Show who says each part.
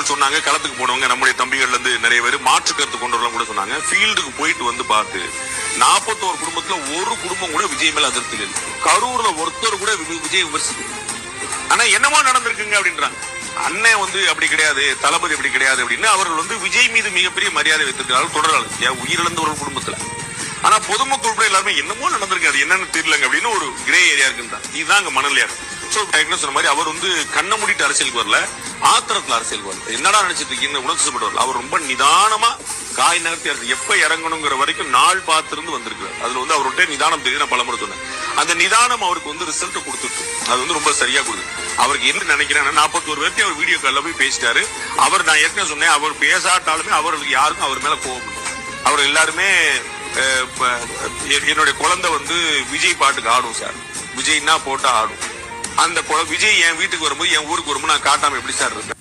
Speaker 1: நண்பர்கள் சொன்னாங்க, களத்துக்கு போனவங்க நம்முடைய தம்பிகள்ல இருந்து நிறைய பேர் மாற்று கருத்து கொண்டு வரலாம் கூட சொன்னாங்க. ஃபீல்டுக்கு போயிட்டு வந்து பார்த்து 41 குடும்பத்துல ஒரு குடும்பம் கூட விஜய் மேல அதிருப்தி இல்லை. கரூர்ல ஒருத்தர் கூட விஜய் விமர்சிக்கல. ஆனா என்னமோ நடந்திருக்குங்க அப்படின்றாங்க. அண்ணன் வந்து அப்படி கிடையாது, தளபதி அப்படி கிடையாது அப்படின்னு அவர்கள் வந்து விஜய் மீது மிகப்பெரிய மரியாதை வைத்திருக்கிறார்கள் தொடராளர் உயிரிழந்த ஒரு குடும்பத்துல. ஆனா பொதுமக்கள் கூட எல்லாருமே என்னமோ நடந்திருக்கு, அது என்னன்னு தெரியலங்க அப்படின்னு ஒரு கிரே ஏரியா இருக்குன்றாங்க. இதுதான் அங்க மணலியா இருக்கு. சொன்ன மாதிரி அவர் வந்து கண்ண மூடிட்டு அரசியலுக்கு வரல, ஆத்திரத்துல அரசியலுக்கு வரல. என்னடா நினைச்சிட்டு இருக்கீங்க, உணர்ச்சிப்பட்டு வரல. அவர் ரொம்ப நிதானமா காய் நகர்த்தி அரசு எப்ப இறங்கணுங்கிற வரைக்கும் நாள் பார்த்திருந்து வந்திருக்கிறார். அதுல வந்து அவர்கிட்ட நிதானம் தெரியுது. நான் பலமுறை சொன்னேன், அந்த நிதானம் அவருக்கு வந்து ரிசல்ட் கொடுத்துட்டு அது வந்து ரொம்ப சரியா கொடுத்து. அவருக்கு என்ன நினைக்கிறேன்னா 41 பேருக்கு அவர் வீடியோ கால்ல போய் பேசிட்டாரு. அவர் நான் ஏற்கனவே சொன்னேன், அவர் பேசாட்டாலுமே அவர்களுக்கு யாருக்கும் அவர் மேல கோபம். அவர் எல்லாருமே என்னுடைய குழந்தை வந்து விஜய் பாட்டுக்கு ஆடும் சார், விஜய்னா போட்டா ஆடும். அந்த விஜய் என் வீட்டுக்கு வரும்போது என் ஊருக்கு வரும்போது நான் காட்டாம எப்படி சார் இருக்கேன்.